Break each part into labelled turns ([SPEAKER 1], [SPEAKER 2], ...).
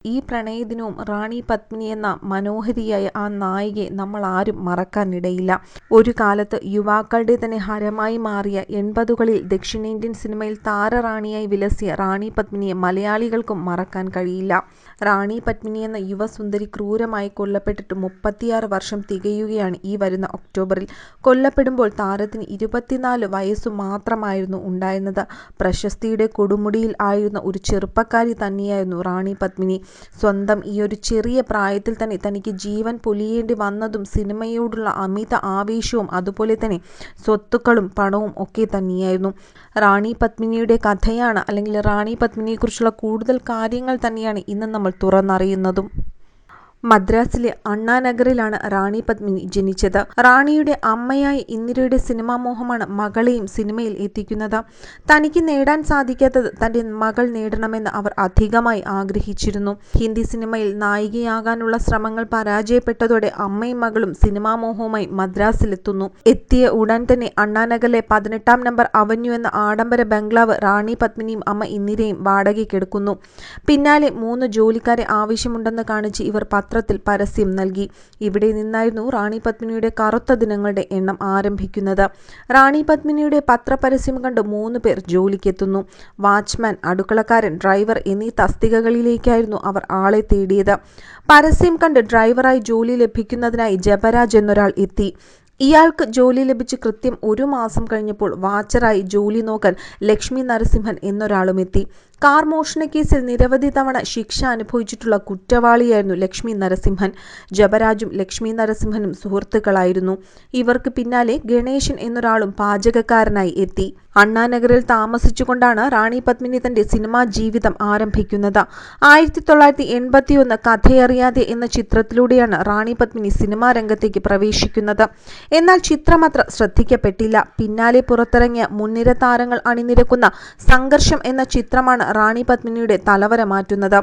[SPEAKER 1] ഈ പ്രണയദിനവും റാണി പത്മിനി എന്ന മനോഹരിയായ ആ നായികയെ നമ്മൾ ആരും മറക്കാനിടയില്ല. ഒരു കാലത്ത് യുവാക്കളുടെ തന്നെ ഹരമായി മാറിയ 80കളിൽ ദക്ഷിണേന്ത്യൻ സിനിമയിൽ താരറാണിയായി വിലസിയ റാണി പത്മിനിയെ മലയാളികൾക്കും മറക്കാൻ കഴിയില്ല. റാണി പത്മിനി എന്ന യുവസുന്ദരി ക്രൂരമായി കൊല്ലപ്പെട്ടിട്ട് 36 വർഷം തികയുകയാണ് ഈ വരുന്ന ഒക്ടോബറിൽ. കൊല്ലപ്പെടുമ്പോൾ താരത്തിന് 24 വയസ്സു മാത്രമായിരുന്നു ഉണ്ടായിരുന്നത്. പ്രശസ്തിയുടെ കൊടുമുടിയിൽ ആയിരുന്ന ഒരു ചെറുപ്പക്കാരി തന്നെയായിരുന്നു റാണി പത്മിനി. സ്വന്തം ഈ ഒരു ചെറിയ പ്രായത്തിൽ തന്നെ തനിക്ക് ജീവൻ പൊലിയേണ്ടി വന്നതും സിനിമയോടുള്ള അമിത ആവേശവും അതുപോലെ തന്നെ സ്വത്തുക്കളും പണവും ഒക്കെ തന്നെയായിരുന്നു. റാണി പത്മിനിയുടെ കഥയാണ്, അല്ലെങ്കിൽ റാണി പത്മിനിയെക്കുറിച്ചുള്ള കൂടുതൽ കാര്യങ്ങൾ തന്നെയാണ് ഇന്ന് നമ്മൾ തുറന്നറിയുന്നതും. മദ്രാസിലെ അണ്ണാനഗറിലാണ് റാണി പത്മിനി ജനിച്ചത്. റാണിയുടെ അമ്മയായ ഇന്ദിരയുടെ സിനിമാ മോഹമാണ് മകളെയും സിനിമയിൽ എത്തിക്കുന്നത്. തനിക്ക് നേടാൻ സാധിക്കാത്തത് തൻ്റെ മകൾ നേടണമെന്ന് അവർ അധികമായി ആഗ്രഹിച്ചിരുന്നു. ഹിന്ദി സിനിമയിൽ നായികയാകാനുള്ള ശ്രമങ്ങൾ പരാജയപ്പെട്ടതോടെ അമ്മയും മകളും സിനിമാ മോഹവുമായി മദ്രാസിലെത്തുന്നു. എത്തിയ ഉടൻ തന്നെ അണ്ണാനഗറിലെ 18 നമ്പർ അവന്യൂ എന്ന ആഡംബര ബംഗ്ലാവ് റാണി പത്മിനിയും അമ്മ ഇന്ദിരയും വാടകയ്ക്കെടുക്കുന്നു. പിന്നാലെ 3 ജോലിക്കാരെ ആവശ്യമുണ്ടെന്ന് കാണിച്ച് ഇവർ പത്രത്തിൽ പരസ്യം നൽകി. ഇവിടെ നിന്നായിരുന്നു റാണി പത്മിനിയുടെ കറുത്ത ദിനങ്ങളുടെ എണ്ണം ആരംഭിക്കുന്നത്. റാണി പത്മിനിയുടെ പത്രപരസ്യം കണ്ട് 3 പേർ ജോലിക്കെത്തുന്നു. വാച്ച്മാൻ, അടുക്കളക്കാരൻ, ഡ്രൈവർ എന്നീ തസ്തികകളിലേക്കായിരുന്നു അവർ ആളെ തേടിയത്. പരസ്യം കണ്ട് ഡ്രൈവറായി ജോലി ലഭിക്കുന്നതിനായി ജബരാജ് എന്നൊരാൾ എത്തി. ഇയാൾക്ക് ജോലി ലഭിച്ച് കൃത്യം 1 മാസം കഴിഞ്ഞപ്പോൾ വാച്ചറായി ജോലി നോക്കാൻ ലക്ഷ്മി നരസിംഹൻ എന്നൊരാളുമെത്തി. കാർ മോഷണക്കേസിൽ നിരവധി തവണ ശിക്ഷ അനുഭവിച്ചിട്ടുള്ള കുറ്റവാളിയായിരുന്നു ലക്ഷ്മി നരസിംഹൻ. ജബരാജും ലക്ഷ്മി നരസിംഹനും സുഹൃത്തുക്കളായിരുന്നു. ഇവർക്ക് പിന്നാലെ ഗണേശൻ എന്നൊരാളും പാചകക്കാരനായി എത്തി. അണ്ണാനഗറിൽ താമസിച്ചുകൊണ്ടാണ് റാണി പത്മിനി തന്റെ സിനിമാ ജീവിതം ആരംഭിക്കുന്നത്. 1981 കഥയറിയാതെ എന്ന ചിത്രത്തിലൂടെയാണ് റാണി പത്മിനി സിനിമാ രംഗത്തേക്ക് പ്രവേശിക്കുന്നത്. എന്നാൽ ചിത്രം അത്ര ശ്രദ്ധിക്കപ്പെട്ടില്ല. പിന്നാലെ പുറത്തിറങ്ങിയ മുൻനിര താരങ്ങൾ അണിനിരക്കുന്ന സംഘർഷം എന്ന ചിത്രമാണ് റാണി പത്മിനിയുടെ തലവര മാറ്റുന്നത്.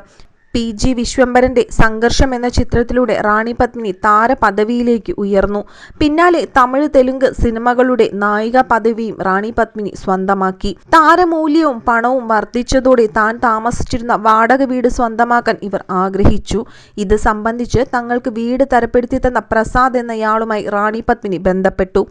[SPEAKER 1] PG വിശ്വംഭരന്റെ സംഘർഷം എന്ന ചിത്രത്തിലൂടെ റാണി പത്മിനി താരപദവിയിലേക്ക് ഉയർന്നു. പിന്നാലെ തമിഴ്, തെലുങ്ക് സിനിമകളുടെ നായിക പദവിയും റാണി പത്മിനി സ്വന്തമാക്കി. താരമൂല്യവും പണവും വർദ്ധിച്ചതോടെ താൻ താമസിച്ചിരുന്ന വാടക വീട് സ്വന്തമാക്കാൻ ഇവർ ആഗ്രഹിച്ചു. ഇത് സംബന്ധിച്ച് തങ്ങൾക്ക് വീട് തരപ്പെടുത്തി തന്ന പ്രസാദ് എന്നയാളുമായി റാണി പത്മിനി ബന്ധപ്പെട്ടു.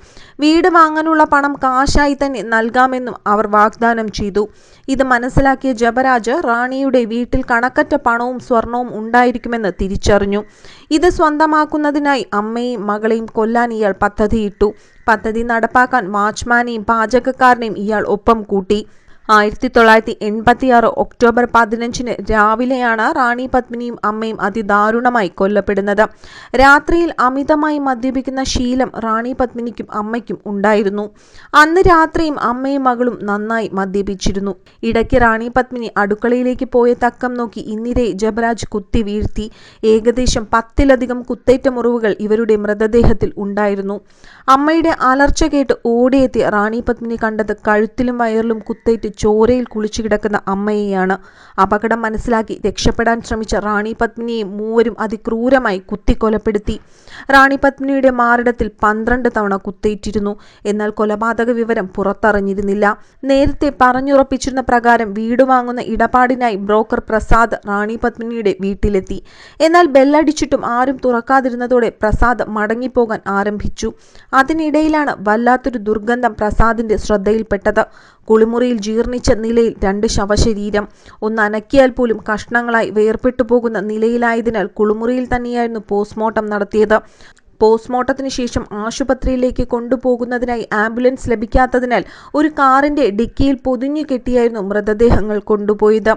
[SPEAKER 1] വീട് വാങ്ങാനുള്ള പണം കാശായി തന്നെ നൽകാമെന്നും അവർ വാഗ്ദാനം ചെയ്തു. ഇത് മനസ്സിലാക്കിയ ജബരാജ് റാണിയുടെ വീട്ടിൽ കണക്കറ്റ പണവും സ്വർണവും ഉണ്ടായിരിക്കുമെന്ന് തിരിച്ചറിഞ്ഞു. ഇത് സ്വന്തമാക്കുന്നതിനായി അമ്മയെയും മകളെയും കൊല്ലാൻ ഇയാൾ പദ്ധതിയിട്ടു. പദ്ധതി നടപ്പാക്കാൻ വാച്ച്മാനെയും പാചകക്കാരനെയും ഇയാൾ ഒപ്പം കൂട്ടി. 1986 ഒക്ടോബർ 15 രാവിലെയാണ് റാണി പത്മിനിയും അമ്മയും അതിദാരുണമായി കൊല്ലപ്പെടുന്നത്. രാത്രിയിൽ അമിതമായി മദ്യപിക്കുന്ന ശീലം റാണി പത്മിനിക്കും അമ്മയ്ക്കും ഉണ്ടായിരുന്നു. അന്ന് രാത്രിയും അമ്മയും മകളും നന്നായി മദ്യപിച്ചിരുന്നു. ഇടയ്ക്ക് റാണി പത്മിനി അടുക്കളയിലേക്ക് പോയ തക്കം നോക്കി ഇന്ദിരയെ ജബരാജ് കുത്തി വീഴ്ത്തി. ഏകദേശം 10ലധികം കുത്തേറ്റ മുറിവുകൾ ഇവരുടെ മൃതദേഹത്തിൽ ഉണ്ടായിരുന്നു. അമ്മയുടെ അലർച്ച കേട്ട് ഓടിയെത്തിയ റാണി പത്മിനി കണ്ടത് കഴുത്തിലും വയറിലും കുത്തേറ്റ് ചോരയിൽ കുളിച്ചു കിടക്കുന്ന അമ്മയെയാണ്. അപകടം മനസ്സിലാക്കി രക്ഷപ്പെടാൻ ശ്രമിച്ച റാണി പത്മിനിയെ മൂവരും അതിക്രൂരമായി കുത്തിക്കൊലപ്പെടുത്തി. റാണി പത്മിനിയുടെ മാറിടത്തിൽ 12 തവണ കുത്തേറ്റിരുന്നു. എന്നാൽ കൊലപാതക വിവരം പുറത്തറിഞ്ഞിരുന്നില്ല. നേരത്തെ പറഞ്ഞുറപ്പിച്ചിരുന്ന പ്രകാരം വീട് വാങ്ങുന്ന ഇടപാടിനായി ബ്രോക്കർ പ്രസാദ് റാണി പത്മിനിയുടെ വീട്ടിലെത്തി. എന്നാൽ ബെല്ലടിച്ചിട്ടും ആരും തുറക്കാതിരുന്നതോടെ പ്രസാദ് മടങ്ങിപ്പോകാൻ ആരംഭിച്ചു. അതിനിടയിലാണ് വല്ലാത്തൊരു ദുർഗന്ധം പ്രസാദിന്റെ ശ്രദ്ധയിൽപ്പെട്ടത്. കുളിമുറിയിൽ ജീർണിച്ച നിലയിൽ 2 ശവശരീരം. ഒന്ന് അനക്കിയാൽ പോലും കഷ്ണങ്ങളായി വേർപെട്ടു പോകുന്ന നിലയിലായതിനാൽ കുളിമുറിയിൽ തന്നെയായിരുന്നു പോസ്റ്റ്മോർട്ടം നടത്തിയത്. പോസ്റ്റ്മോർട്ടത്തിന് ശേഷം ആശുപത്രിയിലേക്ക് കൊണ്ടുപോകുന്നതിനായി ആംബുലൻസ് ലഭിക്കാത്തതിനാൽ ഒരു കാറിന്റെ ഡിക്കിയിൽ പൊതിഞ്ഞു കെട്ടിയായിരുന്നു മൃതദേഹങ്ങൾ കൊണ്ടുപോയത്.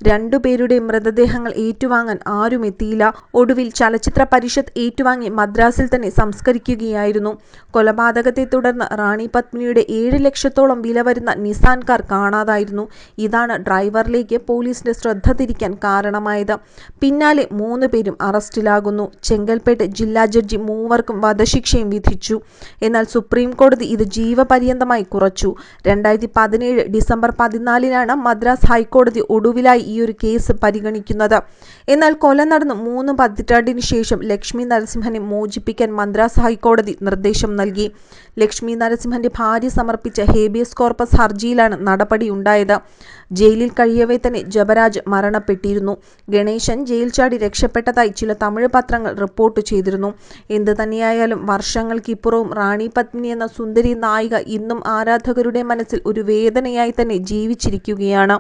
[SPEAKER 1] 2 പേരുടെയും മൃതദേഹങ്ങൾ ഏറ്റുവാങ്ങാൻ ആരും എത്തിയില്ല. ഒടുവിൽ ചലച്ചിത്ര പരിഷത്ത് ഏറ്റുവാങ്ങി മദ്രാസിൽ തന്നെ സംസ്കരിക്കുകയായിരുന്നു. കൊലപാതകത്തെ തുടർന്ന് റാണി പത്മിനിയുടെ 7 ലക്ഷത്തോളം വില വരുന്ന നിസാൻ കാർ കാണാതായിരുന്നു. ഇതാണ് ഡ്രൈവറിലേക്ക് പോലീസിന്റെ ശ്രദ്ധ തിരിക്കാൻ കാരണമായത്. പിന്നാലെ 3 പേരും അറസ്റ്റിലാകുന്നു. ചെങ്കൽപ്പേട്ട് ജില്ലാ ജഡ്ജി മൂവർക്കും വധശിക്ഷയും വിധിച്ചു. എന്നാൽ സുപ്രീം കോടതി ഇത് ജീവപര്യന്തമായി കുറച്ചു. 2017 ഡിസംബർ 14 മദ്രാസ് ഹൈക്കോടതി ഒടുവിലായി ഈയൊരു കേസ് പരിഗണിക്കുന്നത്. എന്നാൽ കൊല നടന്ന് 3 പതിറ്റാണ്ടിന് ശേഷം ലക്ഷ്മി നരസിംഹനെ മോചിപ്പിക്കാൻ മദ്രാസ് ഹൈക്കോടതി നിർദ്ദേശം നൽകി. ലക്ഷ്മി നരസിംഹന്റെ ഭാര്യ സമർപ്പിച്ച ഹേബിയസ് കോർപ്പസ് ഹർജിയിലാണ് നടപടിയുണ്ടായത്. ജയിലിൽ കഴിയവേ തന്നെ ജബരാജ് മരണപ്പെട്ടിരുന്നു. ഗണേശൻ ജയിൽ ചാടി രക്ഷപ്പെട്ടതായി ചില തമിഴ് പത്രങ്ങൾ റിപ്പോർട്ട് ചെയ്തിരുന്നു. എന്ത് തന്നെയായാലും വർഷങ്ങൾക്കിപ്പുറവും റാണി പത്മിനി എന്ന സുന്ദരി നായിക ഇന്നും ആരാധകരുടെ മനസ്സിൽ ഒരു വേദനയായി തന്നെ ജീവിച്ചിരിക്കുകയാണ്.